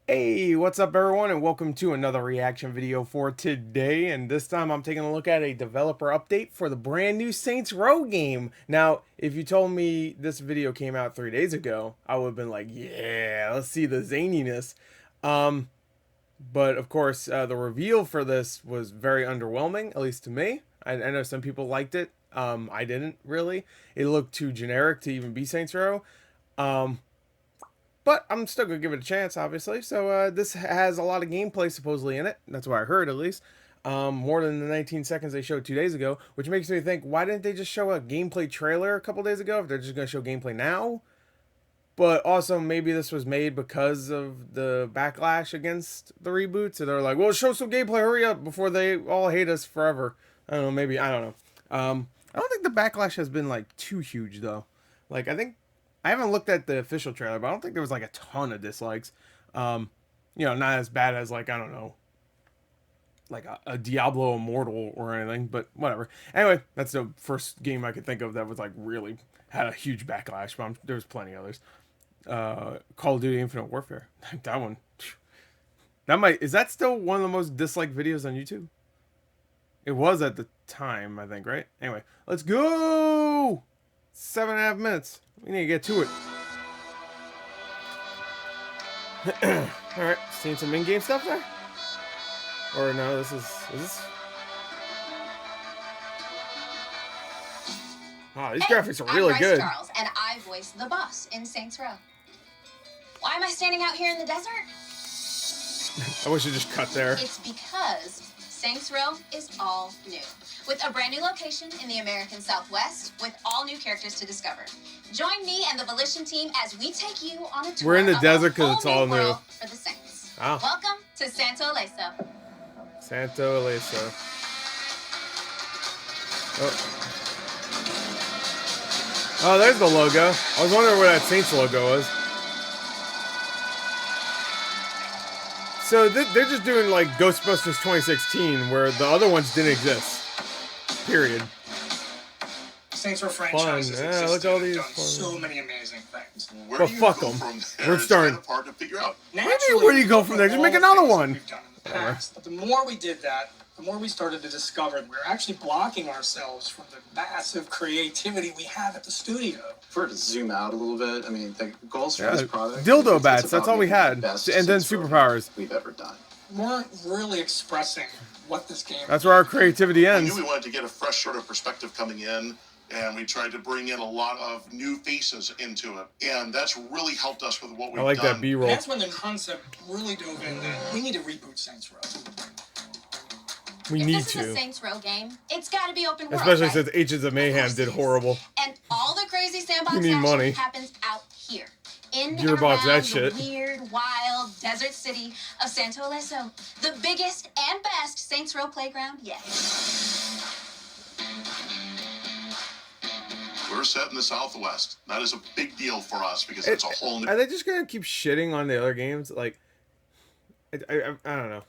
Hey, what's up everyone, and welcome to another reaction video for today. And this time I'm taking a look at a developer update for the brand new Saints Row game. Now, if you told me this video came out 3 days ago, I would have been like, yeah, let's see the zaniness. Um, but of course, the reveal for this was very underwhelming, at least to me. I know some people liked it. I didn't really. It looked too generic to even be Saints Row. Um, but I'm still gonna give it a chance, obviously. So this has a lot of gameplay supposedly in it. That's what I heard, at least. More than the 19 seconds they showed 2 days ago, which makes me think, why didn't they just show a gameplay trailer a couple days ago if they're just gonna show gameplay now? But also, maybe this was made because of the backlash against the reboot, so they're like, well, show some gameplay, hurry up before they all hate us forever. I don't know, maybe, I don't know. I don't think the backlash has been like too huge though. Like, I haven't looked at the official trailer, but I don't think there was like a ton of dislikes. Um, not as bad as, like, I don't know, like a Diablo Immortal or anything, but whatever. Anyway, that's the first game I could think of that was like really had a huge backlash, but there's plenty others. Call of Duty Infinite Warfare. That one. Is that still one of the most disliked videos on YouTube? It was at the time, I think, right? Anyway, let's go! 7.5 minutes. We need to get to it. Alright, seeing some in-game stuff there? Or no, is this? Oh, these graphics are really good. I'm Bryce Charles, and I voice the boss in Saints Row. Why am I standing out here in the desert? I wish it just cut there. It's because Saints Row is all new. With a brand new location in the American Southwest, with all new characters to discover. Join me and the Volition team as we take you on a tour. We're in the desert because it's all new. For the Saints. Oh. Welcome to Santo Ileso. Santo Ileso. Oh, there's the logo. I was wondering where that Saints logo was. So they're just doing like Ghostbusters 2016, where the other ones didn't exist. Period. Saints Row franchise Yeah, look at all these. So many amazing things. Well, fuck them. We're starting. Hard to figure out. Where do you go from there? Just make another one. But the more we did that, the more we started to discover we're actually blocking ourselves from the massive creativity we have at the studio. For it to zoom out a little bit, I mean, the goals for this product... Dildo bats, that's all we had. And then superpowers. We've ever done. We weren't really expressing what this game... That's where our creativity ends. We knew we wanted to get a fresh sort of perspective coming in, and we tried to bring in a lot of new faces into it. And that's really helped us with what we've done. I like that B-roll. That's when the concept really dove in that we need to reboot Saints Row. We need This is a Saints Row game. It's got to be open world, especially right? since Agents of Mayhem did horrible. And all the crazy sandbox You need action money. happens out here. In Gearbox and around that shit. The weird, wild desert city of Santo Ileso. The biggest and best Saints Row playground yet. We're set in the Southwest. That is a big deal for us because it's a whole new... Are they just gonna keep shitting on the other games? Like, I don't know.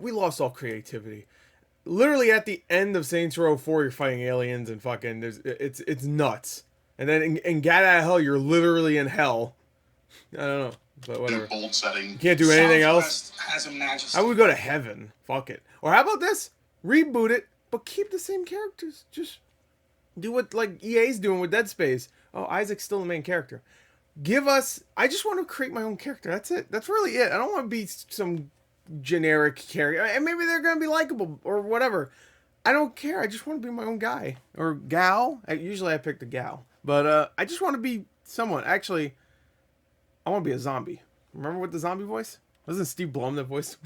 We lost all creativity. Literally at the end of Saints Row 4, you're fighting aliens and fucking it's nuts. And then in Get Out of Hell, you're literally in hell. I don't know, but whatever. Bold setting. You can't do anything Southwest else. Has a majesty. I would go to heaven. Fuck it. Or how about this? Reboot it, but keep the same characters. Just do what like EA's doing with Dead Space. Oh, Isaac's still the main character. Give us... I just want to create my own character. That's it. That's really it. I don't want to be some generic character. And maybe they're going to be likable or whatever. I don't care. I just want to be my own guy. Or gal. Usually I pick the gal. But I just want to be someone. Actually, I want to be a zombie. Remember with the zombie voice? Wasn't Steve Blum that voice?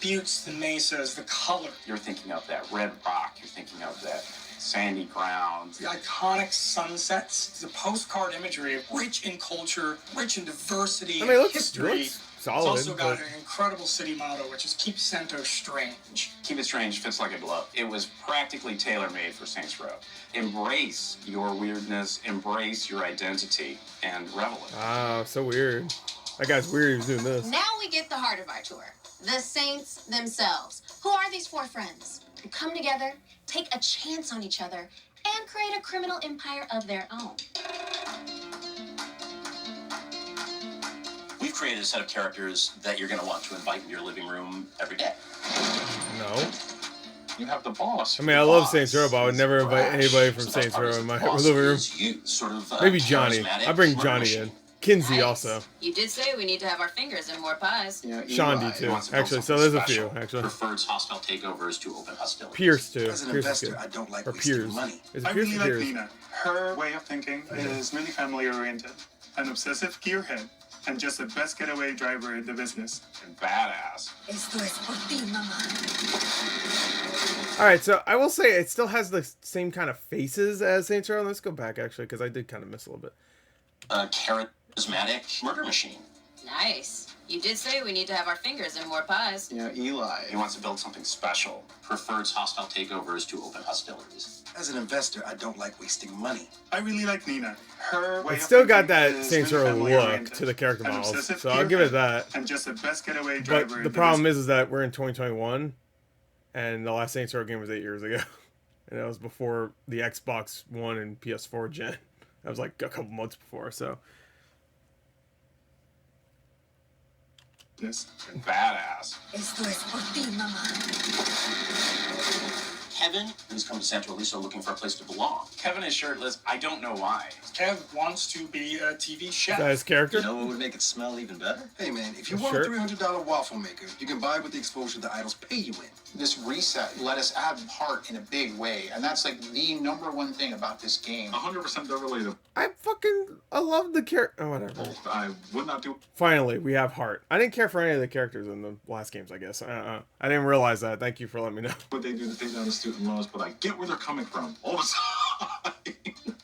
Buttes, the mesas, the color. You're thinking of that red rock. You're thinking of that sandy ground. The iconic sunsets. The postcard imagery of rich in culture, rich in diversity, I mean, it history. looks solid. It's also got an incredible city motto, which is Keep Santo Strange. Keep it strange fits like a glove. It was practically tailor-made for Saints Row. Embrace your weirdness, embrace your identity, and revel in it. Wow, so weird. That guy's weird. He was doing this. Now we get the heart of our tour. The Saints themselves. Who are these four friends who come together, take a chance on each other, and create a criminal empire of their own? We've created a set of characters that you're going to want to invite into your living room every day. No. You have the boss. I mean, I love Saints Row, but I would never invite anybody from So the best Saints part Row is in the my boss living room. is you, sort of, Maybe Johnny. charismatic I bring murder Johnny machine. in. Kinsey Nice. also. You did say we need to have our fingers in more pies. Yeah, Shandy Eli. too. Wants to build Actually, so something there's a special. few. Actually, Prefers hostile takeovers to open hostilities. Pierce too. As an Pierce is investor, good. I don't like Or wasting Piers. money. Is it I Pierce really or like Piers? Nina. Her way of thinking is really family oriented, an obsessive gearhead, and just the best getaway driver in the business. And badass. Esto es por ti, mamá. All right, so I will say it still has the same kind of faces as Saints Row. Let's go back actually, because I did kind of miss a little bit. A charismatic murder machine. Nice. You did say we need to have our fingers in more pies. Yeah, Eli. He wants to build something special. Prefers hostile takeovers to open hostilities. As an investor, I don't like wasting money. I really like Nina. Her way It's of still got thinking that is Saints really Row family look oriented, to the character an models, obsessive so I'll give it gearhead, that. And just the best getaway driver But in the the problem business. is that we're in 2021, and the last Saints Row game was 8 years ago, and that was before the Xbox One and PS4 gen. That was like a couple months before, so. And badass. Esto es por ti, mamá. Kevin, who's come to Santo Ileso looking for a place to belong. Kevin is shirtless. I don't know why. Kev wants to be a TV chef. Is that his character? You know what would make it smell even better? Hey man, if you A want shirt? a $300 waffle maker, you can buy with the exposure the idols pay you in. This reset let us add heart in a big way, and that's like the number one thing about this game. 100% relatable. I love the character. Oh, whatever. I would not do. Finally, we have heart. I didn't care for any of the characters in the last games, I guess. I didn't realize that. Thank you for letting me know. What they do to take down the student loans, but I get where they're coming from all the time.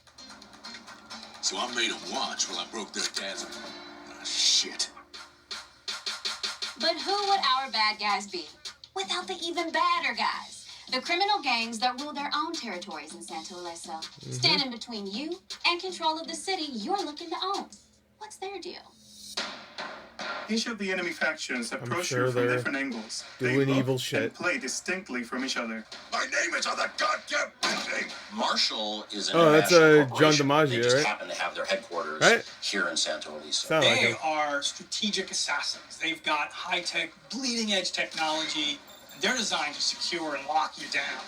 So I made them watch while I broke their dad's. Ah, shit. But who would our bad guys be without the even badder guys? The criminal gangs that rule their own territories in Santo Ileso, standing between you and control of the city you're looking to own. What's their deal? Each of the enemy factions approach sure you from they're different angles. doing look evil and shit. play distinctly from each other. My name is on the goddamn building! Marshall is an Oh, that's, international John corporation. DiMaggio, They just right? happen to have their headquarters Right? here in Santo Ileso. Sound like They him. are strategic assassins. They've got high-tech, bleeding-edge technology. And they're designed to secure and lock you down.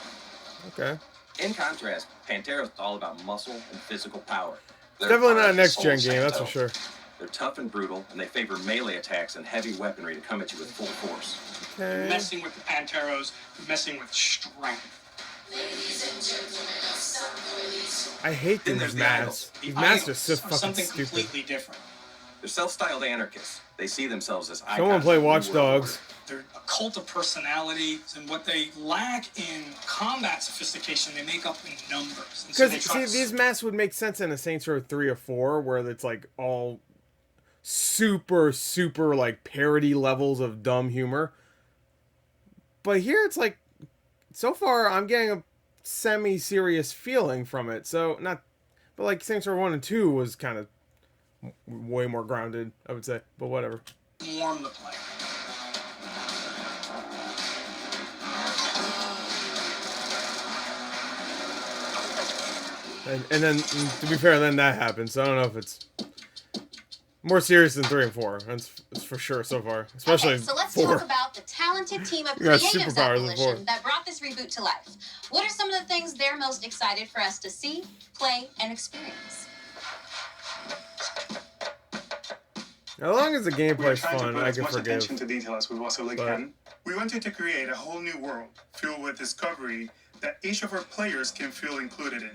Okay. In contrast, Pantera's all about muscle and physical power. They're Definitely part not a of the next-gen Soul game, that's for Santo. sure. They're tough and brutal, and they favor melee attacks and heavy weaponry to come at you with full force. Okay. Messing with the Panteros, messing with strength. I hate Then these there's the masks. The These masks are idols so fucking something stupid. completely different. They're self-styled anarchists. They see themselves as icons. Someone play of the New Watch World Dogs. They're a cult of personalities, and what they lack in combat sophistication, they make up in numbers. And so Because, they try see, to these masks would make sense in a Saints Row 3 or 4, where it's like all super, super like parody levels of dumb humor. But here it's like, so far I'm getting a semi-serious feeling from it. So, not, but like Saints Row 1 and 2 was kind of way more grounded, I would say. But whatever. warm the player. And then, to be fair, then that happens. So I don't know if it's more serious than 3 and 4. That's for sure so far. Especially Okay, so let's 4. talk about the talented team of You got creatives at superpowers in 4. Volition that brought this reboot to life. What are some of the things they're most excited for us to see, play, and experience? As long as the We're gameplay's trying to fun, put I as can much forgive. attention to detail as we possibly But- can. We wanted to create a whole new world filled with discovery that each of our players can feel included in.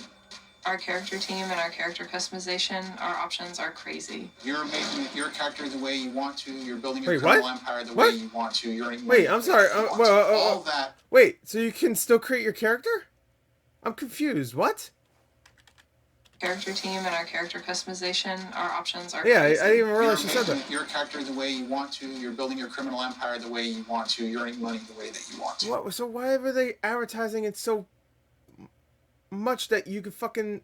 Our character team and our character customization, our options are crazy. You're making your character the way you want to. You're building your Wait, criminal what? empire the What? way you want to. You're earning Wait, money I'm the sorry. way you want Well, to. All that. Wait, so you can still create your character? I'm confused. What? Character team and our character customization, our options are Yeah, I crazy. didn't even You're realize she said that. making your character the way you want to. You're building your criminal empire the way you want to. You're earning money the way that you want to. What? So why are they advertising it so much that you could fucking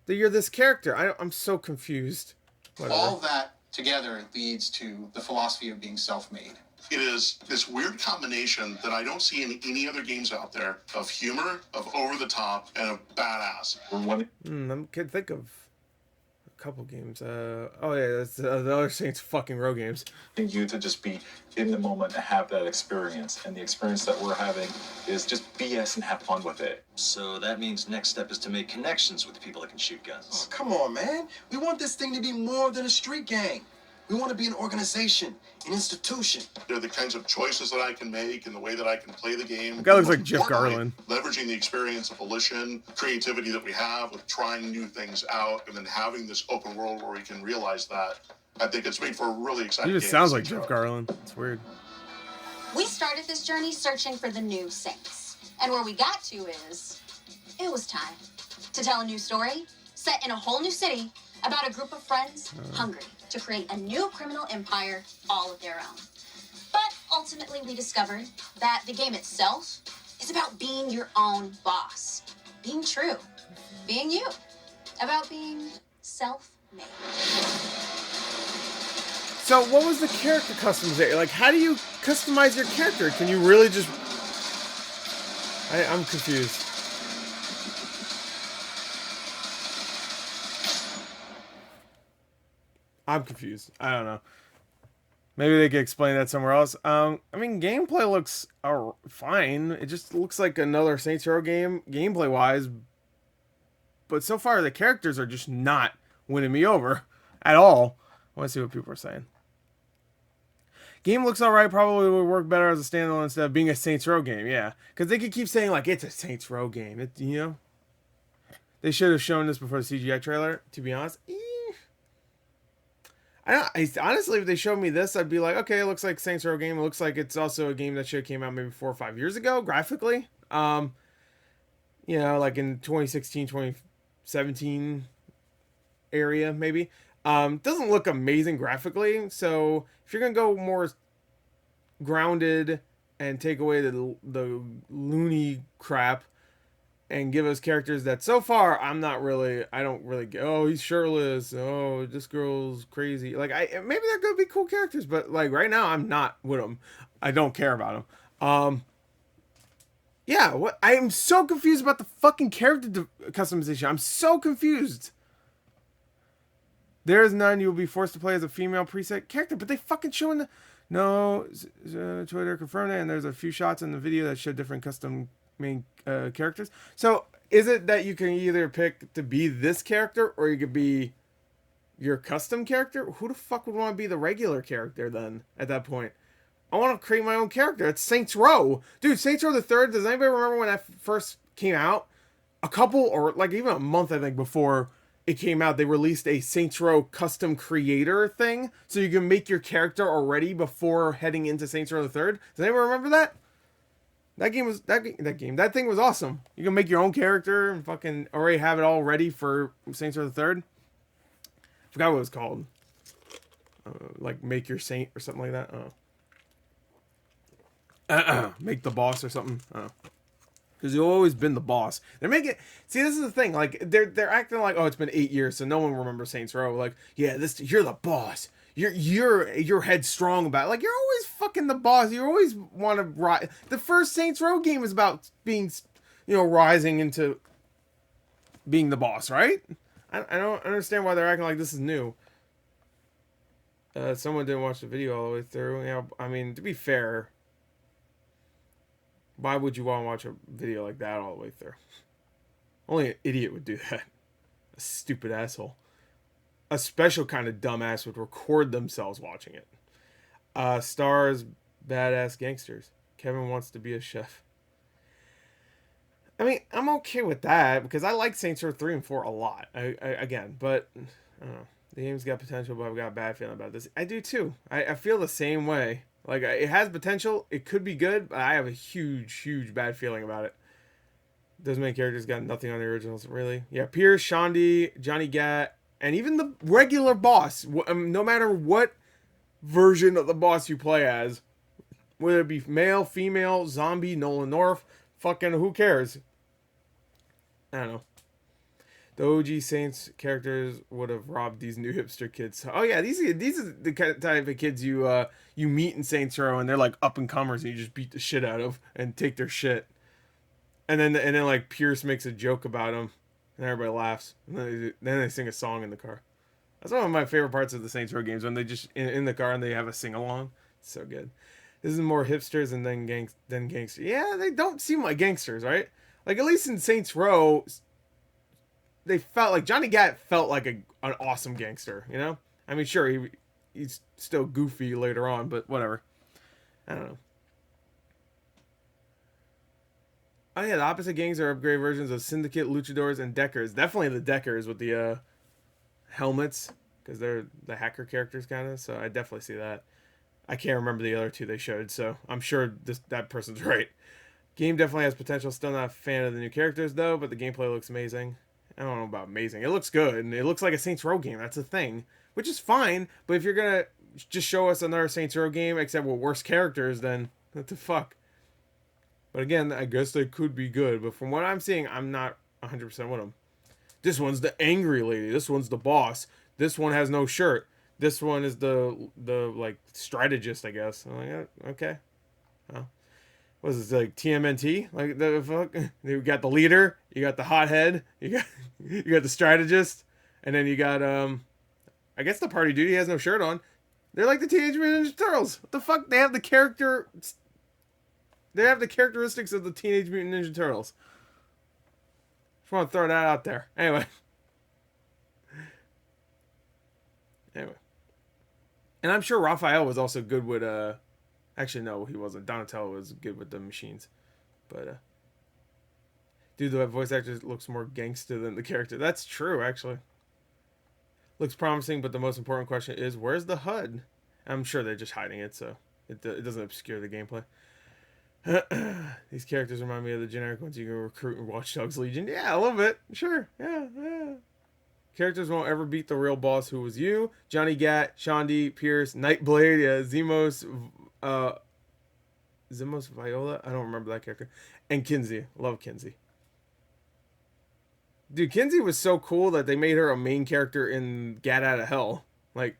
that you're this character? I'm so confused. Whatever. All that together leads to the philosophy of being self-made. It is this weird combination that I don't see in any other games out there of humor, of over the top, and of badass. I can't think of a couple games. Oh yeah, that's the other Saints fucking Row games. You to just be in the moment and have that experience, and the experience that we're having is just BS and have fun with it. So that means next step is to make connections with people that can shoot guns. Oh, come on, man. We want this thing to be more than a street gang. We want to be an organization, an institution. They're the kinds of choices that I can make and the way that I can play the game. The guy looks like Jeff Garland. Leveraging the experience of volition, creativity that we have with trying new things out, and then having this open world where we can realize that. I think it's made for a really exciting game. He just sounds like Jeff Garland. It's weird. We started this journey searching for the new Saints. And where we got to is, it was time to tell a new story set in a whole new city about a group of friends hungry to create a new criminal empire all of their own. But ultimately we discovered that the game itself is about being your own boss, being true, being you, about being self-made. So what was the character customization? Like, how do you customize your character? Can you really just... I'm confused. I'm confused. I don't know. Maybe they could explain that somewhere else. I mean, gameplay looks fine. It just looks like another Saints Row game, gameplay-wise. But so far, the characters are just not winning me over at all. I want to see what people are saying. Game looks alright. Probably would work better as a standalone instead of being a Saints Row game. Yeah, because they could keep saying like it's a Saints Row game. It, you know, they should have shown this before the CGI trailer. To be honest, honestly, if they showed me this, I'd be like, okay, it looks like Saints Row game. It looks like it's also a game that should have came out maybe 4 or 5 years ago, graphically. You know, like in 2016, 2017 area, maybe. Doesn't look amazing graphically, so if you're gonna go more grounded and take away the loony crap and give us characters that so far I don't really get, oh, he's shirtless, oh, this girl's crazy. Like, maybe they're gonna be cool characters, but like right now I'm not with them. I don't care about them. Yeah, what? I am so confused about the fucking character customization. I'm so confused. There's none. You'll be forced to play as a female preset character, but they fucking showing the... No, Twitter confirmed it, and there's a few shots in the video that show different custom main characters. So, is it that you can either pick to be this character, or you could be your custom character? Who the fuck would want to be the regular character, then, at that point? I want to create my own character. It's Saints Row. Dude, Saints Row the Third, does anybody remember when that first came out? A couple, or like even a month, I think, before it came out, they released a Saints Row custom creator thing, so you can make your character already before heading into Saints Row the Third. Does anyone remember that? That thing was awesome. You can make your own character and fucking already have it all ready for Saints Row the Third. I forgot what it was called. Like Make Your Saint or something like that. Make the boss or something. Because you've always been the boss. They're making... See, this is the thing. Like, they're acting like, oh, it's been 8 years, so no one remembers Saints Row. Like, yeah, you're the boss. You're headstrong about it. Like, you're always fucking the boss. You always want to rise. The first Saints Row game is about being, you know, rising into being the boss, right? I don't understand why they're acting like this is new. Someone didn't watch the video all the way through. You know, I mean, to be fair... Why would you want to watch a video like that all the way through? Only an idiot would do that. A stupid asshole. A special kind of dumbass would record themselves watching it. Stars, badass gangsters. Kevin wants to be a chef. I mean, I'm okay with that because I like Saints Row 3 and 4 a lot. Again, but I don't know. The game's got potential, but I've got a bad feeling about this. I do too. I feel the same way. Like, it has potential. It could be good, but I have a huge bad feeling about it. Those main characters got nothing on the originals, really. Yeah, Pierce, Shondi, Johnny Gat, and even the regular boss. No matter what version of the boss you play as, whether it be male, female, zombie, Nolan North, fucking who cares? I don't know. The OG Saints characters would have robbed these new hipster kids. Oh yeah, these are the type of kids you meet in Saints Row, and they're like up and comers, and you just beat the shit out of and take their shit. And then like Pierce makes a joke about them, and everybody laughs. And then they sing a song in the car. That's one of my favorite parts of the Saints Row games, when they just in the car and they have a sing along. It's so good. This is more hipsters and then gangsters. Yeah, they don't seem like gangsters, right? Like, at least in Saints Row, they felt like Johnny Gat felt like an awesome gangster. You know, I mean, sure, he's still goofy later on, but whatever. I don't know. Oh yeah, the opposite gangs are upgrade versions of Syndicate, Luchadors, and Deckers. Definitely the Deckers with the helmets, because they're the hacker characters kind of. So I definitely see that. I can't remember the other two they showed, so I'm sure that person's right. Game definitely has potential. Still not a fan of the new characters though, but the gameplay looks amazing. I don't know about amazing. It looks good, and it looks like a Saints Row game. That's the thing, which is fine. But if you're gonna just show us another Saints Row game, except with worse characters, then what the fuck? But again, I guess they could be good. But from what I'm seeing, I'm not 100% with them. This one's the angry lady. This one's the boss. This one has no shirt. This one is the like strategist, I guess. I'm like, okay. Oh. What is this, like TMNT? Like the fuck? You got the leader, you got the hothead, you got the strategist, and then you got I guess the party dude, he has no shirt on. They're like the Teenage Mutant Ninja Turtles. What the fuck? They have the characteristics of the Teenage Mutant Ninja Turtles. Just want to throw that out there. Anyway. And I'm sure Raphael was also good with actually no, he wasn't. Donatello was good with the machines. But dude, the voice actor looks more gangster than the character. That's true, actually. Looks promising, but the most important question is, where's the HUD? I'm sure they're just hiding it, so it doesn't obscure the gameplay. These characters remind me of the generic ones you can recruit in Watch Dogs Legion. Yeah, a little bit. Sure. Yeah. Characters won't ever beat the real boss, who was you. Johnny Gat, Shondi, Pierce, Nightblade, Zimos Viola? I don't remember that character. And Kinsey. Love Kinsey. Dude, Kinsey was so cool that they made her a main character in Gat Out of Hell. Like,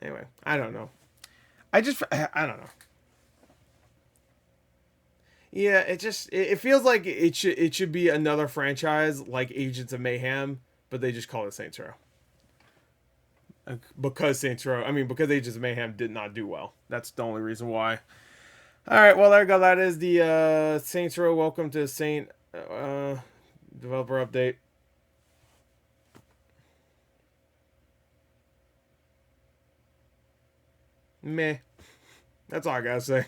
anyway, I don't know. I don't know. Yeah, it feels like it should be another franchise like Agents of Mayhem, but they just call it Saints Row. Because Agents of Mayhem did not do well. That's the only reason why. All right, well, there you go. That is the Saints Row. Welcome to Saint developer update. Meh. That's all I gotta say.